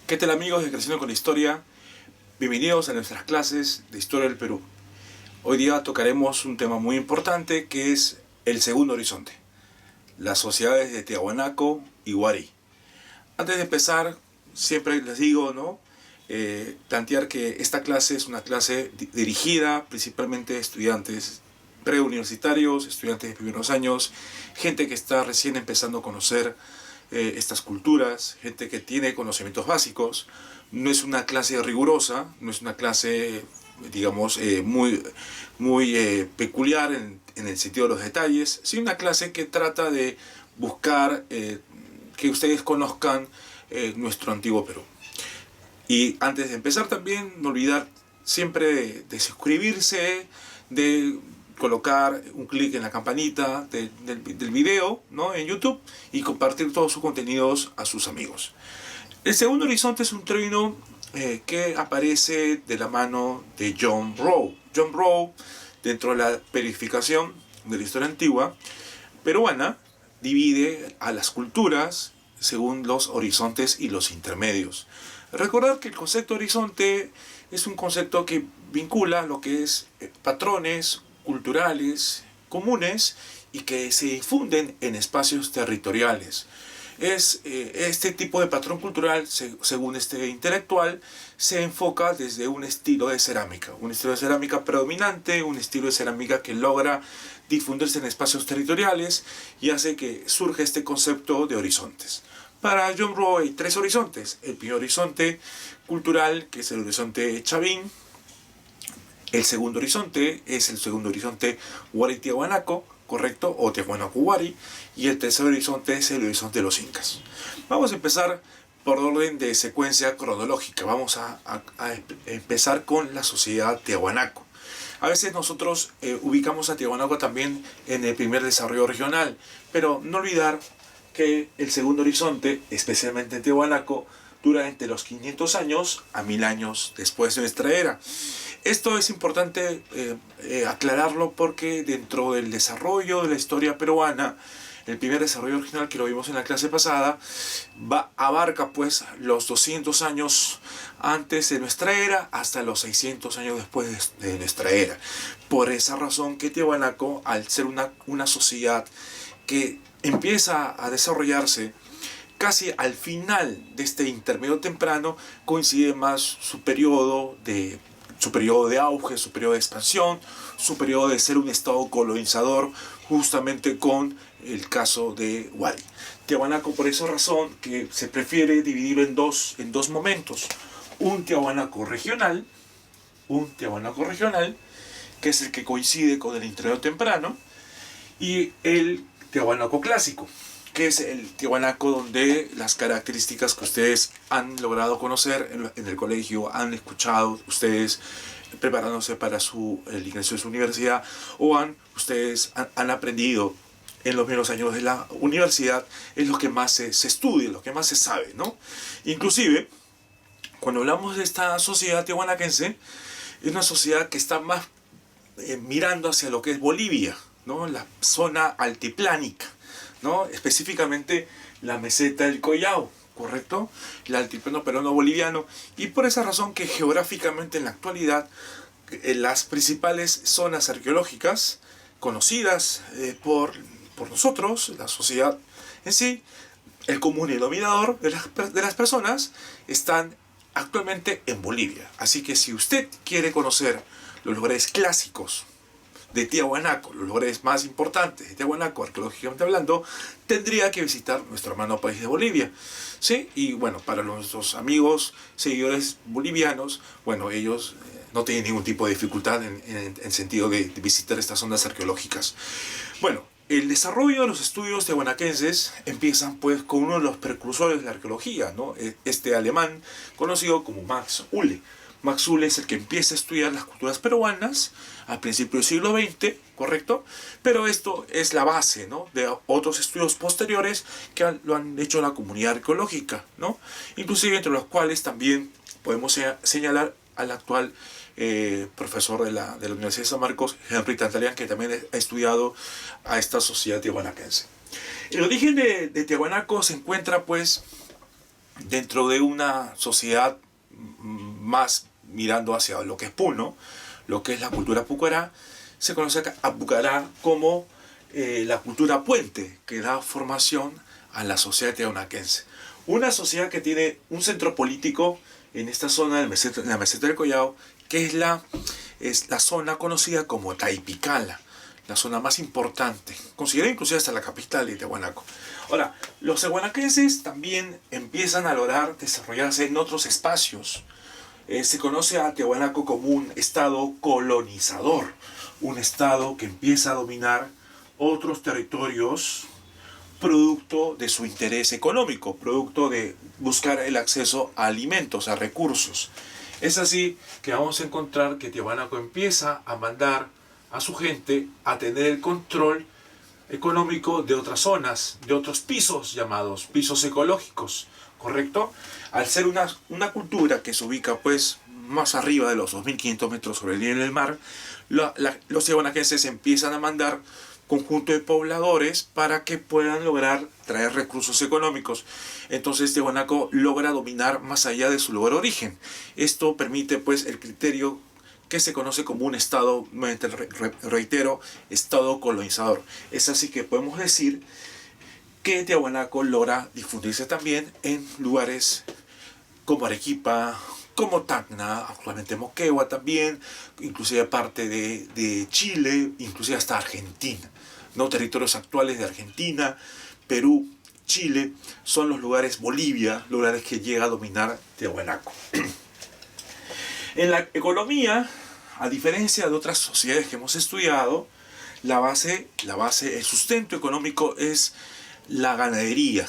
¿Qué tal amigos de Creciendo con la Historia? Bienvenidos a nuestras clases de Historia del Perú. Hoy día tocaremos un tema muy importante que es el segundo horizonte, las sociedades de Tiahuanaco y Huari. Antes de empezar, siempre les digo, plantear que esta clase es una clase dirigida principalmente a estudiantes preuniversitarios, estudiantes de primeros años, gente que está recién empezando a conocer estas culturas, gente que tiene conocimientos básicos. No es una clase rigurosa, no es una clase, digamos, muy peculiar en el sentido de los detalles, sino una clase que trata de buscar que ustedes conozcan nuestro antiguo Perú. Y antes de empezar también, no olvidar siempre de suscribirse, de colocar un clic en la campanita del video, en YouTube, y compartir todos sus contenidos a sus amigos. El segundo horizonte es un término que aparece de la mano de John Rowe. John Rowe, dentro de la periodificación de la historia antigua peruana, divide a las culturas según los horizontes y los intermedios. Recordar que el concepto de horizonte es un concepto que vincula lo que es patrones culturales comunes y que se difunden en espacios territoriales. Este tipo de patrón cultural, según este intelectual, se enfoca desde un estilo de cerámica predominante, un estilo de cerámica que logra difundirse en espacios territoriales y hace que surja este concepto de horizontes. Para John Rowe hay tres horizontes. El primer horizonte cultural, que es el horizonte chavín. El segundo horizonte es el segundo horizonte Huari-Tiahuanaco, ¿correcto? O Tiahuanaco-Huari. Y el tercer horizonte es el horizonte de los incas. Vamos a empezar por orden de secuencia cronológica. Vamos a empezar con la sociedad Tiahuanaco. A veces nosotros ubicamos a Tiahuanaco también en el primer desarrollo regional, pero no olvidar que el segundo horizonte, especialmente en Tiahuanaco, dura entre los 500 años a 1000 años después de nuestra era. Esto es importante aclararlo porque dentro del desarrollo de la historia peruana, el primer desarrollo regional que lo vimos en la clase pasada, abarca pues los 200 años antes de nuestra era hasta los 600 años después de nuestra era. Por esa razón que Tiahuanaco, al ser una sociedad que empieza a desarrollarse casi al final de este intermedio temprano, coincide más su periodo de auge, su periodo de expansión, su periodo de ser un estado colonizador, justamente con el caso de Huari. Tiahuanaco, por esa razón que se prefiere dividirlo en dos momentos. Un Tiahuanaco regional, que es el que coincide con el intermedio temprano, y el Tiahuanaco clásico, que es el Tiahuanaco donde las características que ustedes han logrado conocer en el colegio, han escuchado ustedes preparándose para el ingreso de su universidad, o ustedes han aprendido en los primeros años de la universidad, es lo que más se estudia, lo que más se sabe, ¿no? Inclusive, cuando hablamos de esta sociedad tiahuanaquense, es una sociedad que está más mirando hacia lo que es Bolivia, ¿no? La zona altiplánica, ¿no? Específicamente la meseta del Collao, ¿correcto? El altiplano peruano-boliviano. Y por esa razón que geográficamente en la actualidad las principales zonas arqueológicas conocidas por nosotros, la sociedad en sí, el común denominador de las personas, están actualmente en Bolivia. Así que si usted quiere conocer los lugares clásicos de Tiahuanaco, los lugares más importantes de Tiahuanaco, arqueológicamente hablando, tendría que visitar nuestro hermano país de Bolivia, ¿sí? Y bueno, para nuestros amigos, seguidores bolivianos, bueno, ellos no tienen ningún tipo de dificultad en sentido de visitar estas zonas arqueológicas. Bueno, El desarrollo de los estudios tiahuanaquenses empiezan pues con uno de los precursores de la arqueología, ¿no? Este alemán conocido como Max Uhle. Max Uhle es el que empieza a estudiar las culturas peruanas al principio del siglo XX, ¿correcto? Pero esto es la base, ¿no?, de otros estudios posteriores que lo han hecho la comunidad arqueológica, ¿no? Inclusive entre los cuales también podemos señalar al actual profesor de la Universidad de San Marcos, Henry Tantalian, que también ha estudiado a esta sociedad tiahuanaquense. El origen de Tiahuanaco se encuentra pues dentro de una sociedad más mirando hacia lo que es Puno, lo que es la cultura pucará. Se conoce a Pucará como la cultura puente que da formación a la sociedad tiahuanaquense. Una sociedad que tiene un centro político en esta zona en la meseta del Collao, que es la zona conocida como Taipicala, la zona más importante, considerada inclusive hasta la capital de Tiahuanaco. Ahora, los tiahuanaquenses también empiezan a lograr desarrollarse en otros espacios. Se conoce a Tiahuanaco como un estado colonizador, un estado que empieza a dominar otros territorios producto de su interés económico, producto de buscar el acceso a alimentos, a recursos. Es así que vamos a encontrar que Tiahuanaco empieza a mandar a su gente a tener el control económico de otras zonas, de otros pisos llamados pisos ecológicos, ¿correcto? Al ser una cultura que se ubica pues más arriba de los 2.500 metros sobre el nivel del mar, los tiahuanaquenses empiezan a mandar conjunto de pobladores para que puedan lograr traer recursos económicos. Entonces Tiahuanaco logra dominar más allá de su lugar de origen. Esto permite pues el criterio que se conoce como un estado, reitero, estado colonizador. Es así que podemos decir que Tiahuanaco logra difundirse también en lugares como Arequipa, como Tacna, actualmente Moquegua también, inclusive parte de Chile, inclusive hasta Argentina, ¿no? Territorios actuales de Argentina, Perú, Chile, son los lugares, Bolivia, lugares que llega a dominar Tiahuanaco. En la economía, a diferencia de otras sociedades que hemos estudiado, la base, el sustento económico es la ganadería,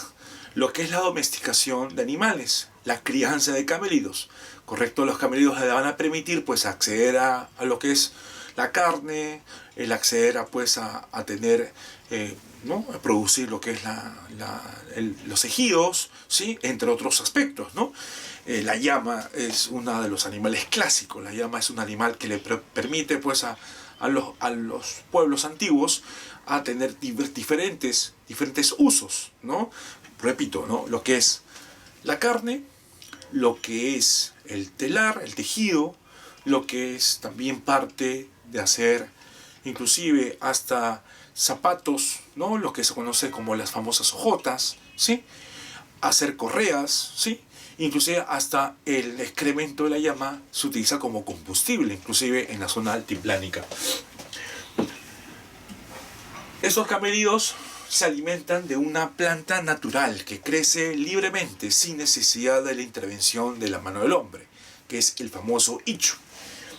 lo que es la domesticación de animales, la crianza de camélidos, ¿correcto? Los camélidos le van a permitir pues acceder a lo que es la carne, el acceder a pues a tener, ¿no?, a producir lo que es los ejidos, ¿sí?, entre otros aspectos, ¿no? La llama es uno de los animales clásicos. La llama es un animal que le permite pues a los pueblos antiguos a tener diferentes usos, ¿no? Repito, ¿no?, lo que es la carne, lo que es el telar, el tejido, lo que es también parte de hacer inclusive hasta zapatos, ¿no?, lo que se conoce como las famosas hojotas, ¿sí?, hacer correas, ¿sí?, inclusive hasta el excremento de la llama se utiliza como combustible, inclusive en la zona altiplánica. Estos camélidos se alimentan de una planta natural que crece libremente sin necesidad de la intervención de la mano del hombre, que es el famoso ichu.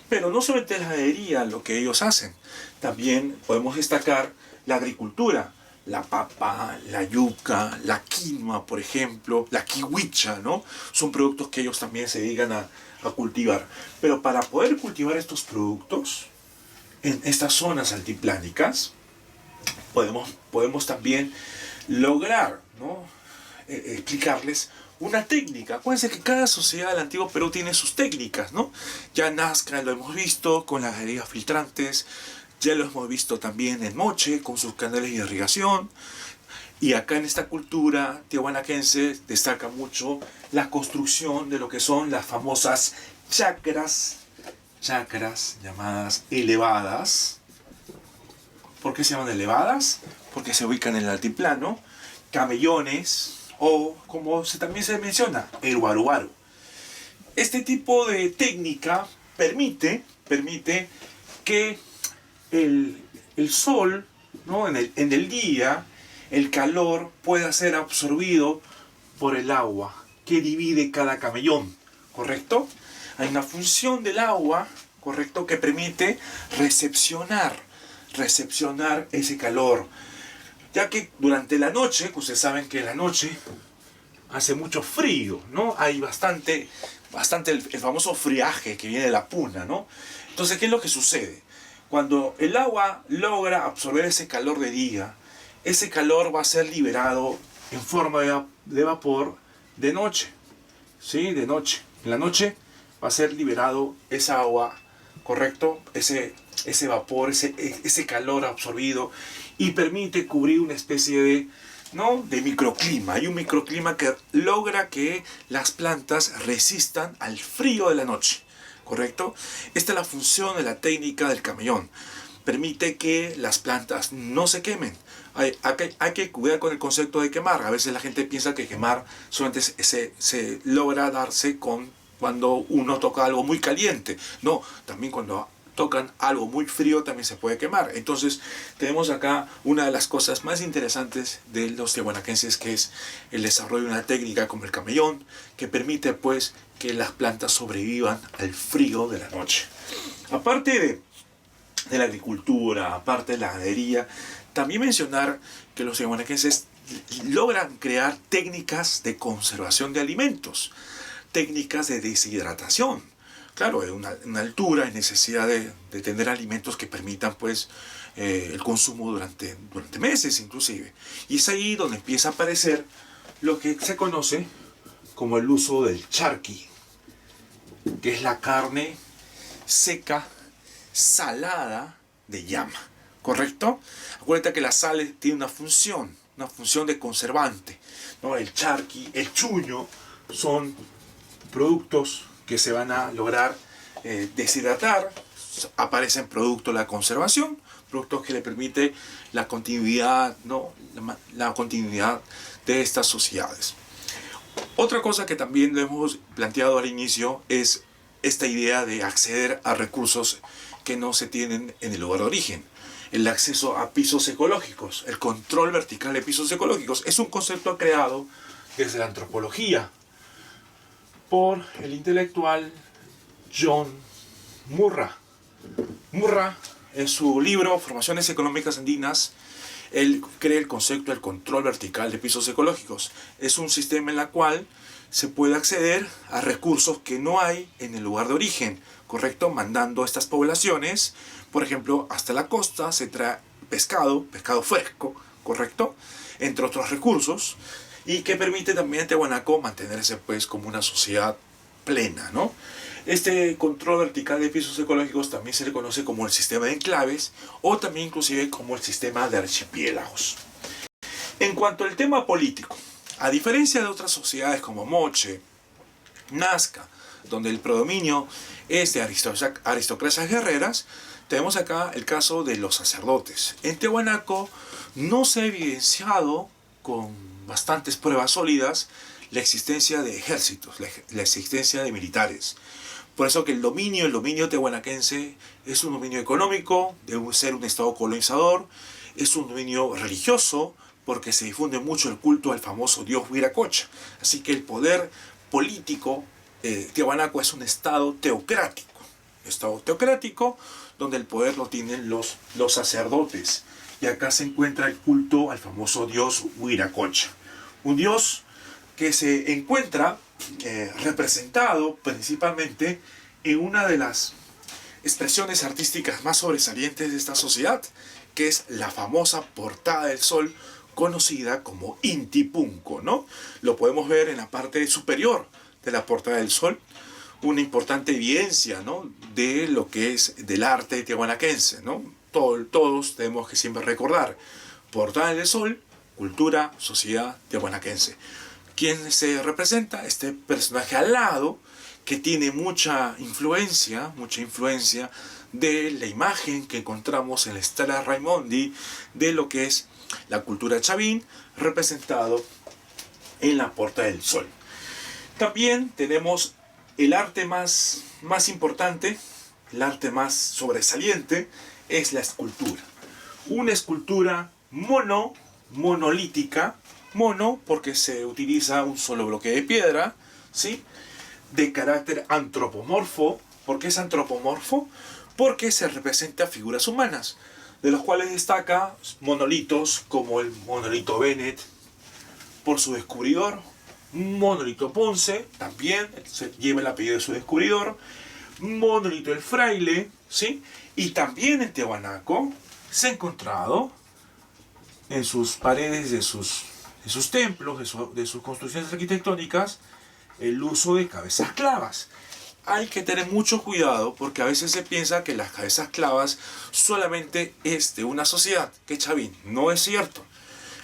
Pero no solamente es la ganadería lo que ellos hacen, también podemos destacar la agricultura, la papa, la yuca, la quinoa, por ejemplo, la kiwicha, ¿no? Son productos que ellos también se dedican a cultivar. Pero para poder cultivar estos productos en estas zonas altiplánicas, podemos también lograr, ¿no?, explicarles una técnica. Acuérdense que cada sociedad del antiguo Perú tiene sus técnicas, ¿no? Ya en Nazca lo hemos visto con las galerías filtrantes, ya lo hemos visto también en Moche con sus canales de irrigación, y acá en esta cultura tiahuanaquense destaca mucho la construcción de lo que son las famosas chacras llamadas elevadas. ¿Por qué se llaman elevadas? Porque se ubican en el altiplano, camellones, o como también se menciona, el guaruaru. Este tipo de técnica permite que el sol, ¿no?, en el día, el calor pueda ser absorbido por el agua que divide cada camellón, ¿correcto? Hay una función del agua, ¿correcto?, que permite recepcionar ese calor, ya que durante la noche, ustedes saben que la noche hace mucho frío, ¿no? Hay bastante el famoso friaje que viene de la puna, ¿no? Entonces, ¿qué es lo que sucede? Cuando el agua logra absorber ese calor de día, ese calor va a ser liberado en forma de vapor de noche, ¿sí? De noche. En la noche va a ser liberado esa agua, ¿correcto? Ese vapor, ese calor absorbido, y permite cubrir una especie de, ¿no?, de microclima. Hay un microclima que logra que las plantas resistan al frío de la noche, ¿correcto? Esta es la función de la técnica del camellón. Permite que las plantas no se quemen. Hay que cuidar con el concepto de quemar. A veces la gente piensa que quemar solamente se logra darse cuando uno toca algo muy caliente. No, también cuando tocan algo muy frío también se puede quemar. Entonces tenemos acá una de las cosas más interesantes de los tiahuanaquenses, que es el desarrollo de una técnica como el camellón, que permite pues que las plantas sobrevivan al frío de la noche. Aparte de la agricultura, aparte de la ganadería, también mencionar que los tiahuanaquenses logran crear técnicas de conservación de alimentos, técnicas de deshidratación. Claro, en una altura hay necesidad de tener alimentos que permitan pues el consumo durante meses inclusive. Y es ahí donde empieza a aparecer lo que se conoce como el uso del charqui, que es la carne seca, salada de llama, ¿correcto? Acuérdate que la sal tiene una función de conservante, ¿no? El charqui, el chuño son productos que se van a lograr deshidratar. Aparecen productos de la conservación, productos que le permiten la continuidad, ¿no?, la continuidad de estas sociedades. Otra cosa que también lo hemos planteado al inicio es esta idea de acceder a recursos que no se tienen en el lugar de origen. El acceso a pisos ecológicos, el control vertical de pisos ecológicos, es un concepto creado desde la antropología por el intelectual John Murray. Murray, en su libro Formaciones Económicas Andinas, él crea el concepto del control vertical de pisos ecológicos. Es un sistema en el cual se puede acceder a recursos que no hay en el lugar de origen, ¿correcto? Mandando a estas poblaciones, por ejemplo, hasta la costa, se trae pescado fresco, ¿correcto?, entre otros recursos, y que permite también a Tiahuanaco mantenerse pues como una sociedad plena, ¿no? Este control vertical de pisos ecológicos también se le conoce como el sistema de enclaves, o también inclusive como el sistema de archipiélagos. En cuanto al tema político, a diferencia de otras sociedades como Moche, Nazca, donde el predominio es de aristocracias guerreras, tenemos acá el caso de los sacerdotes. En Tiahuanaco no se ha evidenciado con bastantes pruebas sólidas la existencia de ejércitos, la existencia de militares. Por eso que el dominio tiahuanaquense es un dominio económico, debe ser un estado colonizador, es un dominio religioso, porque se difunde mucho el culto al famoso dios Huiracocha. Así que el poder político, Tiahuanaco es un estado teocrático donde el poder lo tienen los sacerdotes. Y acá se encuentra el culto al famoso dios Huiracocha. Un dios que se encuentra representado principalmente en una de las expresiones artísticas más sobresalientes de esta sociedad, que es la famosa Portada del Sol, conocida como Intipunco, ¿no? Lo podemos ver en la parte superior de la Portada del Sol, una importante evidencia, ¿no?, de lo que es del arte tiahuanaquense, ¿no? Todos tenemos que siempre recordar Portada del Sol, cultura, sociedad tiahuanaquense. ¿Quién se representa? Este personaje alado que tiene mucha influencia de la imagen que encontramos en la Stella Raimondi de lo que es la cultura chavín, representado en la Portada del Sol. También tenemos el arte más importante, el arte más sobresaliente, es la escultura. Una escultura monolítica, mono porque se utiliza un solo bloque de piedra, ¿sí?, de carácter antropomorfo. ¿Por qué es antropomorfo? Porque se representa figuras humanas. de los cuales destaca monolitos como el monolito Bennett, por su descubridor, monolito Ponce, también se lleva el apellido de su descubridor, monolito el Fraile, ¿sí? Y también en Tiahuanaco se ha encontrado en sus paredes de sus templos, de sus construcciones arquitectónicas, el uso de cabezas clavas. Hay que tener mucho cuidado porque a veces se piensa que las cabezas clavas solamente es de una sociedad, que chavín, no es cierto.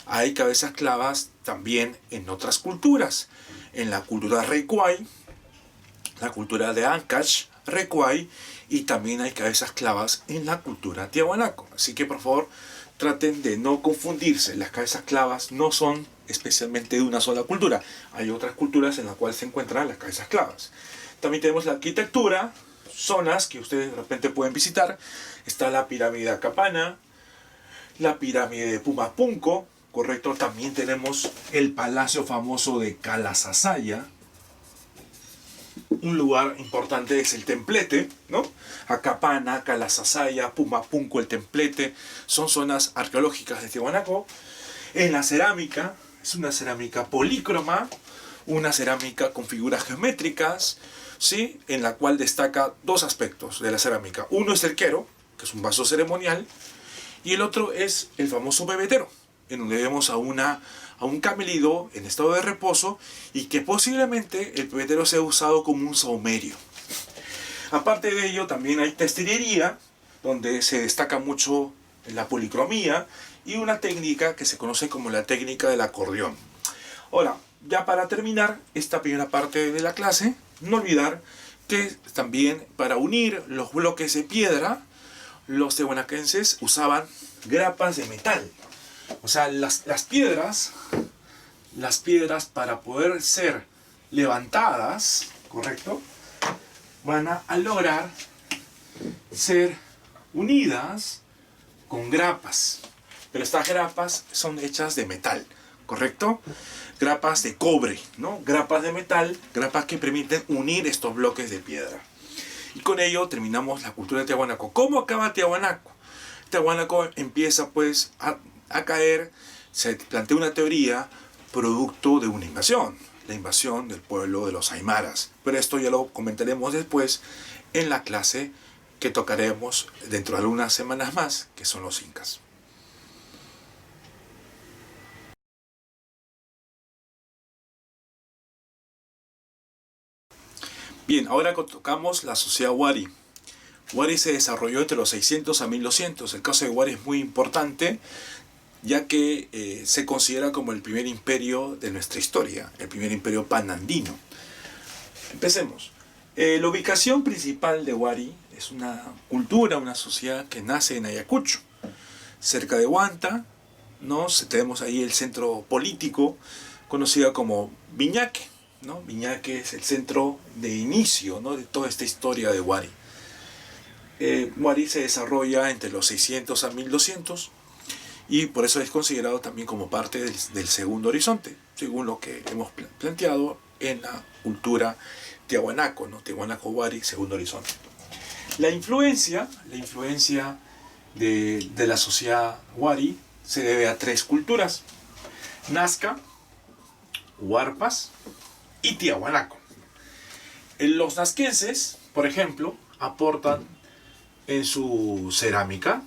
Hay cabezas clavas también en otras culturas, en la cultura Recuay, la cultura de Ancash, Recuay, y también hay cabezas clavas en la cultura Tiahuanaco. Así que por favor traten de no confundirse, las cabezas clavas no son especialmente de una sola cultura, hay otras culturas en las cuales se encuentran las cabezas clavas. También tenemos la arquitectura, zonas que ustedes de repente pueden visitar. Está la pirámide de Acapana, la pirámide de Pumapunco, correcto. También tenemos el palacio famoso de Calasasaya. Un lugar importante es el Templete, ¿no? Acapana, Calasasaya, Pumapunco, el Templete, son zonas arqueológicas de Tiahuanaco. En la cerámica, es una cerámica polícroma, una cerámica con figuras geométricas, ¿sí? En la cual destaca dos aspectos de la cerámica. Uno es el quero, que es un vaso ceremonial, y el otro es el famoso bebedero, en donde vemos a un camelido en estado de reposo y que posiblemente el bebedero sea usado como un saumerio. Aparte de ello, también hay testería, donde se destaca mucho la policromía y una técnica que se conoce como la técnica del acordeón. Ahora, ya para terminar esta primera parte de la clase, no olvidar que también para unir los bloques de piedra, los tiahuanaquenses usaban grapas de metal. O sea, las piedras para poder ser levantadas, ¿correcto? Van a lograr ser unidas con grapas. Pero estas grapas son hechas de metal, ¿correcto? Grapas de cobre, ¿no? Grapas de metal, grapas que permiten unir estos bloques de piedra. Y con ello terminamos la cultura de Tiahuanaco. ¿Cómo acaba Tiahuanaco? Tiahuanaco empieza pues a caer, se plantea una teoría producto de una invasión, la invasión del pueblo de los aymaras. Pero esto ya lo comentaremos después en la clase que tocaremos dentro de algunas semanas más, que son los incas. Bien, ahora tocamos la sociedad Wari. Wari se desarrolló entre los 600 a 1200. El caso de Wari es muy importante, ya que se considera como el primer imperio de nuestra historia, el primer imperio panandino. Empecemos. La ubicación principal de Wari es una cultura, una sociedad que nace en Ayacucho, cerca de Huanta, ¿no? Tenemos ahí el centro político, conocido como Viñaque, ¿no? Viñaque es el centro de inicio, ¿no? De toda esta historia de Wari. Wari se desarrolla entre los 600 a 1200 y por eso es considerado también como parte del segundo horizonte, según lo que hemos planteado en la cultura Tiahuanaco, ¿no? Tiahuanaco Wari, segundo horizonte. La influencia de la sociedad Wari se debe a tres culturas: Nazca, Huarpas y Tiahuanaco. Los nazquenses, por ejemplo, aportan en su cerámica.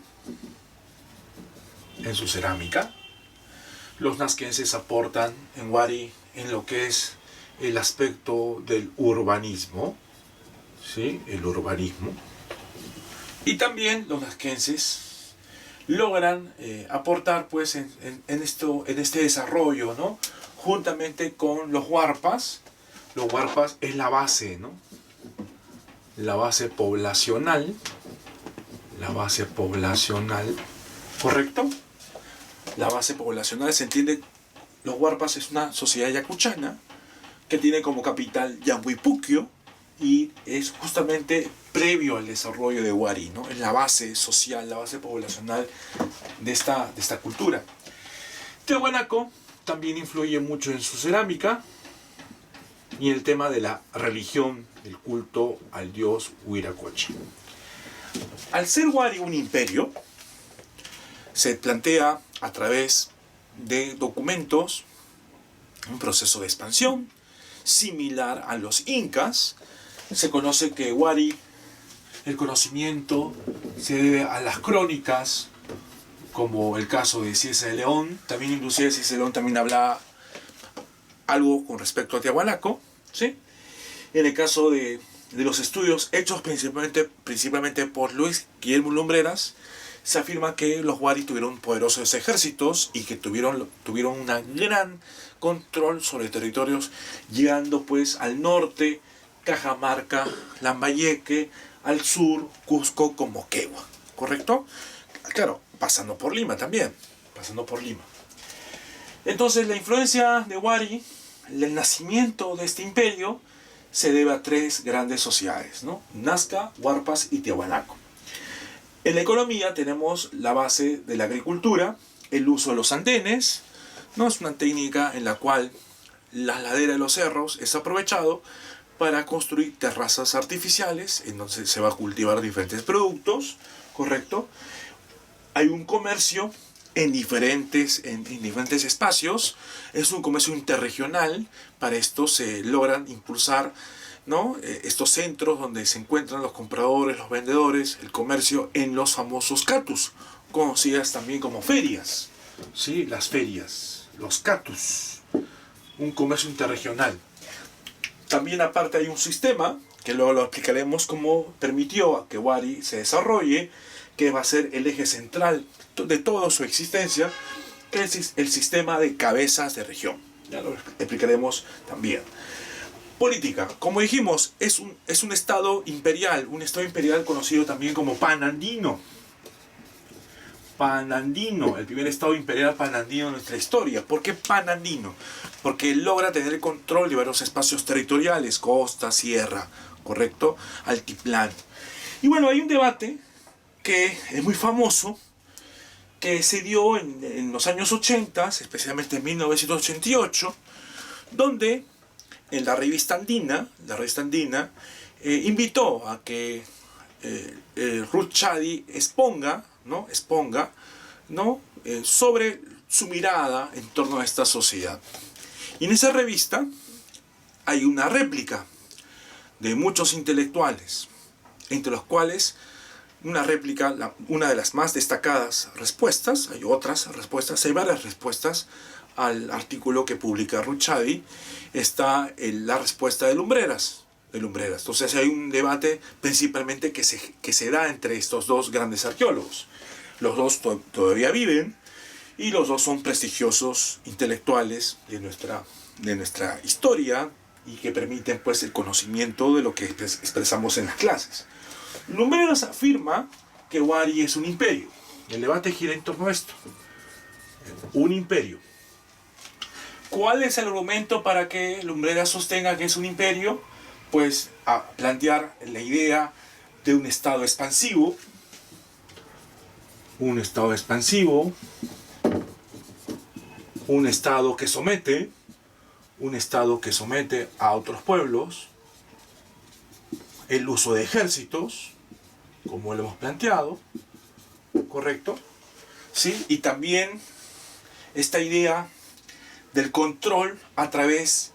Los nazquenses aportan en Wari en lo que es el aspecto del urbanismo, ¿sí? El urbanismo. Y también los nazquenses logran aportar pues en este desarrollo, ¿no? Juntamente con los huarpas. Los huarpas es la base, ¿no? La base poblacional, ¿correcto? La base poblacional se entiende, los huarpas es una sociedad yacuchana que tiene como capital Yambuipuquio y es justamente previo al desarrollo de Wari, ¿no? Es la base social, la base poblacional de esta cultura. Tiahuanaco también influye mucho en su cerámica y en el tema de la religión, el culto al dios Huiracocha. Al ser Wari un imperio, Se plantea a través de documentos un proceso de expansión similar a los incas. Se conoce que Wari, el conocimiento se debe a las crónicas, como el caso de Cieza de León. También inclusive Cieza de León también habla algo con respecto a Tiahuanaco, ¿sí? En el caso de los estudios hechos principalmente por Luis Guillermo Lumbreras, se afirma que los Wari tuvieron poderosos ejércitos y que tuvieron un gran control sobre territorios, llegando pues al norte, Cajamarca, Lambayeque, al sur, Cusco con Moquegua, ¿correcto? Claro, pasando por Lima también, pasando por Lima. Entonces la influencia de Wari, el nacimiento de este imperio, se debe a tres grandes sociedades, ¿no? Nazca, Huarpas y Tiahuanaco. En la economía tenemos la base de la agricultura, el uso de los andenes, ¿no? Es una técnica en la cual la ladera de los cerros es aprovechado para construir terrazas artificiales en donde se va a cultivar diferentes productos, ¿correcto? Hay un comercio en diferentes espacios, es un comercio interregional. Para esto se logran impulsar, ¿no? Estos centros donde se encuentran los compradores, los vendedores, el comercio en los famosos catus, conocidas también como ferias, ¿sí? Las ferias, los catus, un comercio interregional. También aparte hay un sistema, que luego lo explicaremos, cómo permitió a que Wari se desarrolle, que va a ser el eje central de toda su existencia, que es el sistema de cabezas de región. Ya lo explicaremos también. Política, como dijimos, es un estado imperial conocido también como panandino. Panandino, el primer estado imperial panandino de nuestra historia. ¿Por qué panandino? Porque logra tener el control de varios espacios territoriales, costa, sierra, ¿correcto? Altiplano. Y bueno, hay un debate que es muy famoso, que se dio en los años 80, especialmente en 1988, donde en la revista andina, invitó a que Ruth Chadi exponga sobre su mirada en torno a esta sociedad. Y en esa revista hay una réplica de muchos intelectuales, entre los cuales una de las más destacadas respuestas, hay otras respuestas, hay varias respuestas al artículo que publica Ruth Chadi, está la respuesta de Lumbreras. Entonces hay un debate principalmente que se da entre estos dos grandes arqueólogos. Los dos todavía viven y los dos son prestigiosos intelectuales de nuestra historia y que permiten pues el conocimiento de lo que expresamos en las clases. Lumbreras afirma que Wari es un imperio. El debate gira en torno a esto. Un imperio. ¿Cuál es el argumento para que Lumbreras sostenga que es un imperio? Pues a plantear la idea de un estado expansivo. Un estado expansivo. Un estado que somete. Un estado que somete a otros pueblos. El uso de ejércitos, como lo hemos planteado, ¿correcto? ¿Sí? Y también esta idea del control a través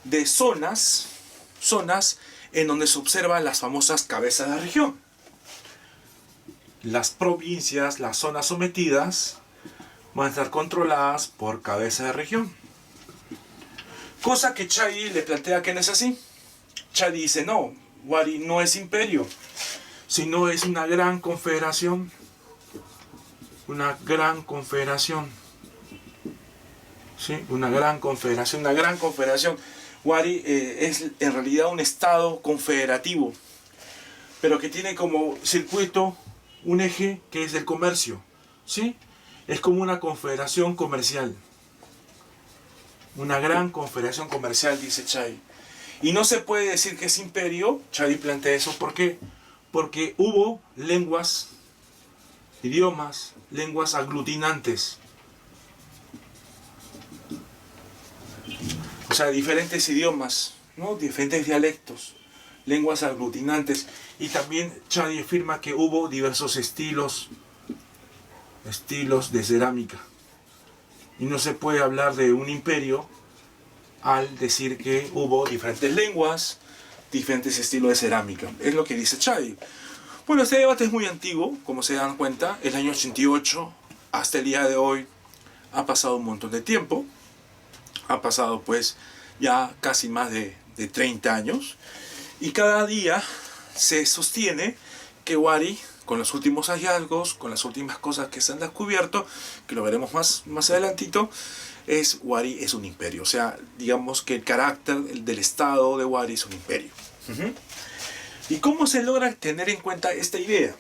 de zonas en donde se observan las famosas cabezas de región. Las provincias, las zonas sometidas, van a estar controladas por cabeza de región. Cosa que Chadi le plantea que no es así. Chadi dice, no, Wari no es imperio, sino es una gran confederación. Una gran confederación. ¿Sí? Una gran confederación. Wari es en realidad un estado confederativo, pero que tiene como circuito un eje que es el comercio. ¿Sí? Es como una confederación comercial. Una gran confederación comercial, dice Chadi. Y no se puede decir que es imperio. Chadi plantea eso. ¿Por qué? Porque hubo lenguas, idiomas, lenguas aglutinantes. O sea, diferentes idiomas, ¿no? Diferentes dialectos, lenguas aglutinantes. Y también Chadi afirma que hubo diversos estilos estilos de cerámica. Y no se puede hablar de un imperio al decir que hubo diferentes lenguas, diferentes estilos de cerámica. Es lo que dice Chai. Bueno, este debate es muy antiguo, como se dan cuenta. El año 88 hasta el día de hoy ha pasado un montón de tiempo. Ha pasado pues ya casi más de 30 años. Y cada día se sostiene que Wari, con los últimos hallazgos, con las últimas cosas que se han descubierto, que lo veremos más adelantito, Wari es un imperio. O sea, digamos que el carácter del estado de Wari es un imperio. ¿Y cómo se logra tener en cuenta esta idea?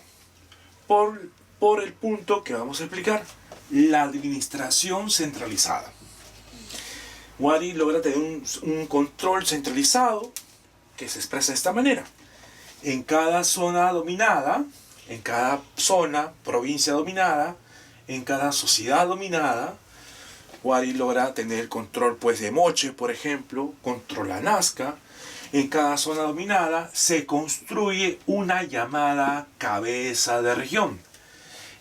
Por el punto que vamos a explicar, la administración centralizada. Wari logra tener un control centralizado que se expresa de esta manera. En cada zona dominada, en cada zona, provincia dominada, en cada sociedad dominada, Wari logra tener control pues de Moche, por ejemplo, controla Nazca. En cada zona dominada se construye una llamada cabeza de región.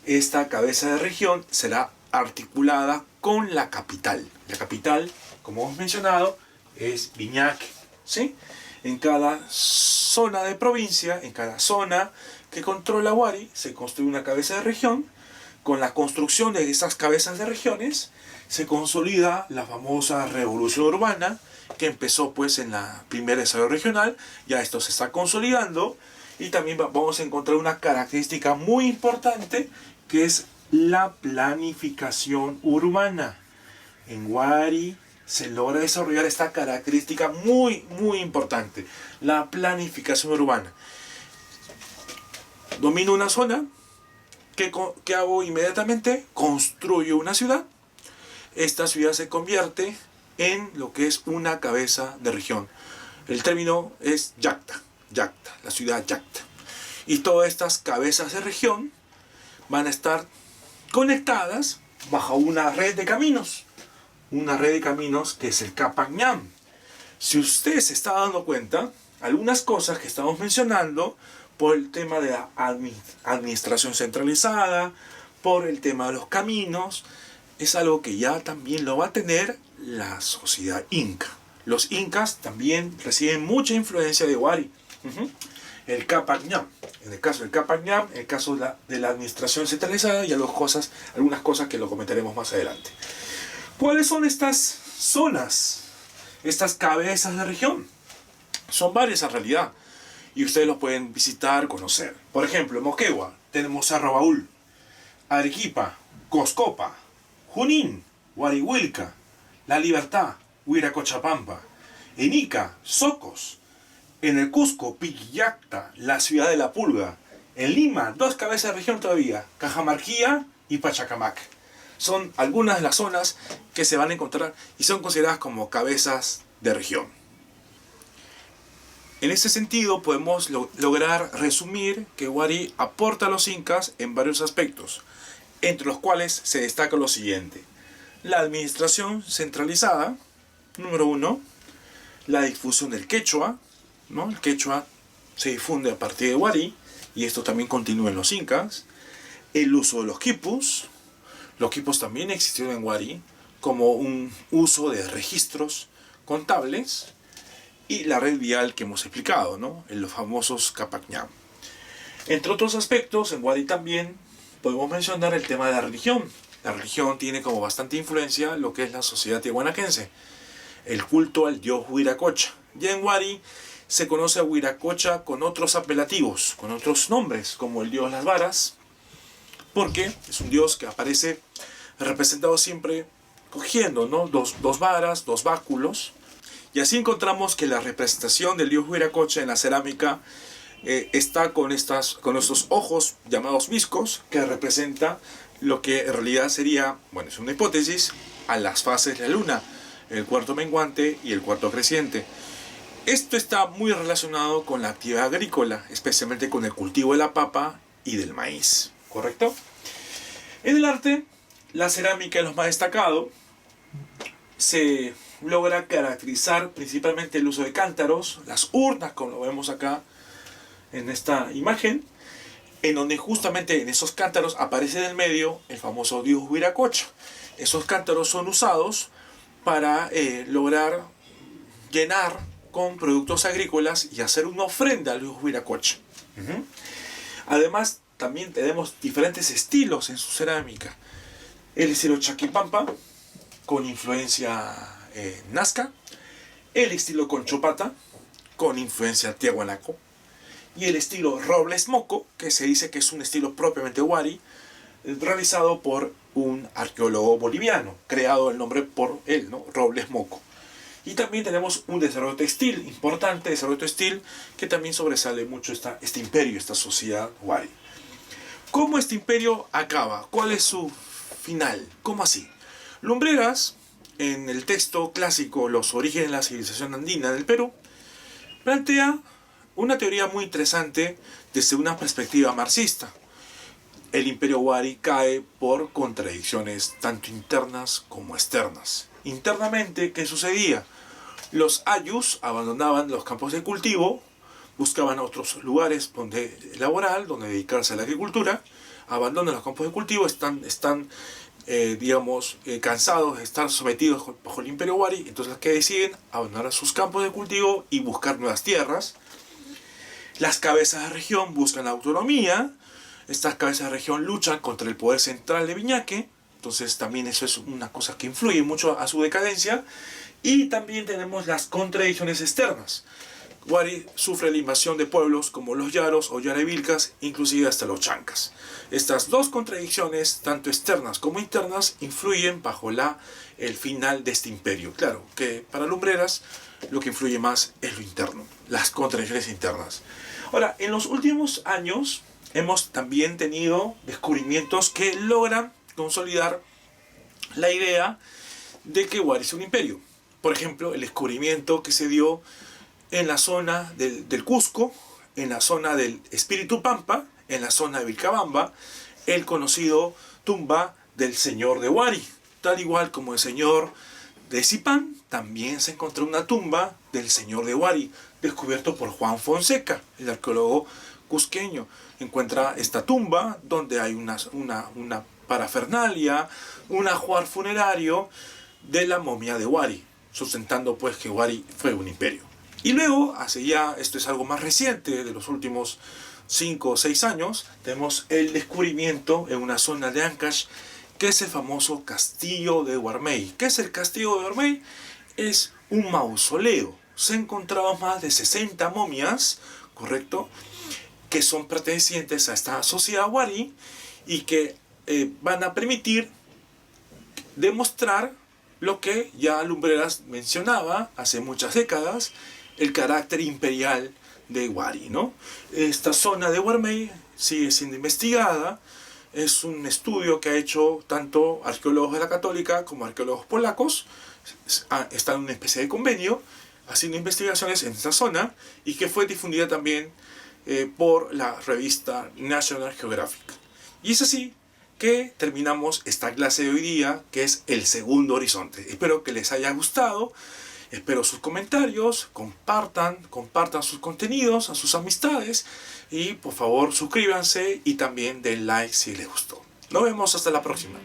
Esta cabeza de región será articulada con la capital. La capital, como hemos mencionado, es Viñaque, ¿sí? En cada zona de provincia, en cada zona que controla Wari, se construye una cabeza de región. Con la construcción de esas cabezas de regiones, se consolida la famosa revolución urbana, que empezó pues en la primer desarrollo regional. Ya esto se está consolidando, y también vamos a encontrar una característica muy importante, que es la planificación urbana. En Wari se logra desarrollar esta característica muy importante, la planificación urbana. Domino una zona, ¿qué hago inmediatamente? Construyo una ciudad. Esta ciudad se convierte en lo que es una cabeza de región. El término es Yacta, la ciudad Yacta. Y todas estas cabezas de región van a estar conectadas bajo una red de caminos. Una red de caminos que es el Capac Ñam. Si usted se está dando cuenta, algunas cosas que estamos mencionando, por el tema de la administración centralizada, por el tema de los caminos, es algo que ya también lo va a tener la sociedad inca. Los incas también reciben mucha influencia de Wari. El Capac Ñam. En el caso del Capac Ñam, en el caso de la administración centralizada, y algunas cosas que lo comentaremos más adelante. ¿Cuáles son estas zonas? Estas cabezas de región. Son varias en realidad, y ustedes los pueden visitar, conocer. Por ejemplo, en Moquegua tenemos Cerro Baúl, Arequipa, Coscopa, Junín, Huarihuilca, La Libertad, Huiracochapampa. En Ica, Socos. En el Cusco, Piquillacta, la ciudad de la Pulga. En Lima, dos cabezas de región todavía, Cajamarquilla y Pachacamac. Son algunas de las zonas que se van a encontrar y son consideradas como cabezas de región. En ese sentido podemos lograr resumir que Wari aporta a los incas en varios aspectos, entre los cuales se destaca lo siguiente: la administración centralizada, número 1, la difusión del quechua, ¿no? El quechua se difunde a partir de Wari, y esto también continúa en los incas. El uso de los quipus. Los quipus también existieron en Wari como un uso de registros contables. Y la red vial que hemos explicado, ¿no? En los famosos Capac Ñam. Entre otros aspectos, en Wari también podemos mencionar el tema de la religión. La religión tiene como bastante influencia lo que es la sociedad tiahuanaquense. El culto al dios Huiracocha. Ya en Wari se conoce a Huiracocha con otros apelativos, con otros nombres, como el dios Las Varas, porque es un dios que aparece representado siempre cogiendo, ¿no? dos varas, dos báculos. Y así encontramos que la representación del dios Huiracocha en la cerámica está con estos ojos llamados viscos, que representa lo que en realidad sería, bueno, es una hipótesis, a las fases de la luna, el cuarto menguante y el cuarto creciente. Esto está muy relacionado con la actividad agrícola, especialmente con el cultivo de la papa y del maíz, ¿correcto? En el arte, la cerámica es lo más destacado. Se logra caracterizar principalmente el uso de cántaros, las urnas, como lo vemos acá en esta imagen, en donde justamente en esos cántaros aparece en el medio el famoso dios Huiracocha. Esos cántaros son usados para lograr llenar con productos agrícolas y hacer una ofrenda al dios Huiracocha. Además, también tenemos diferentes estilos en su cerámica. El estilo Chaquipampa, con influencia Nazca. El estilo Conchopata, con influencia Tiahuanaco. Y el estilo Robles Moco, que se dice que es un estilo propiamente Wari, realizado por un arqueólogo boliviano, creado el nombre por él, ¿no? Robles Moco. Y también tenemos un desarrollo textil, importante desarrollo textil, que también sobresale mucho este imperio, esta sociedad Wari. ¿Cómo este imperio acaba? ¿Cuál es su final? ¿Cómo así? Lumbreras, en el texto clásico Los orígenes de la civilización andina del Perú, plantea una teoría muy interesante desde una perspectiva marxista. El imperio Wari cae por contradicciones tanto internas como externas. Internamente, ¿qué sucedía? Los ayllus abandonaban los campos de cultivo, buscaban otros lugares donde laborar, donde dedicarse a la agricultura, abandonan los campos de cultivo, están cansados de estar sometidos bajo el imperio Wari, entonces que deciden abandonar sus campos de cultivo y buscar nuevas tierras. Las cabezas de región buscan la autonomía, estas cabezas de región luchan contra el poder central de Viñaque, entonces también eso es una cosa que influye mucho a su decadencia. Y también tenemos las contradicciones externas. Wari sufre la invasión de pueblos como los Yaros o Yarevilcas, inclusive hasta los Chancas. Estas dos contradicciones, tanto externas como internas, influyen bajo el final de este imperio. Claro que para Lumbreras lo que influye más es lo interno, las contradicciones internas. Ahora, en los últimos años hemos también tenido descubrimientos que logran consolidar la idea de que Wari es un imperio. Por ejemplo, el descubrimiento que se dio en la zona del Cusco, en la zona del Espíritu Pampa, en la zona de Vilcabamba, el conocido tumba del señor de Wari. Tal igual como el señor de Zipán, también se encontró una tumba del señor de Wari, descubierto por Juan Fonseca, el arqueólogo cusqueño. Encuentra esta tumba donde hay una parafernalia, un ajuar funerario de la momia de Wari, sustentando pues que Wari fue un imperio. Y luego, esto es algo más reciente, de los últimos 5 o 6 años, tenemos el descubrimiento en una zona de Ancash, que es el famoso Castillo de Huarmey. ¿Qué es el Castillo de Huarmey? Es un mausoleo. Se han encontrado más de 60 momias, ¿correcto?, que son pertenecientes a esta sociedad Wari y que van a permitir demostrar lo que ya Lumbreras mencionaba hace muchas décadas, el carácter imperial de Wari, ¿no? Esta zona de Huarmey sigue siendo investigada, es un estudio que ha hecho tanto arqueólogos de la Católica como arqueólogos polacos, están en una especie de convenio haciendo investigaciones en esta zona y que fue difundida también por la revista National Geographic. Y es así que terminamos esta clase de hoy día, que es el segundo horizonte. Espero que les haya gustado, espero sus comentarios, compartan sus contenidos a sus amistades y por favor suscríbanse y también den like si les gustó. Nos vemos hasta la próxima.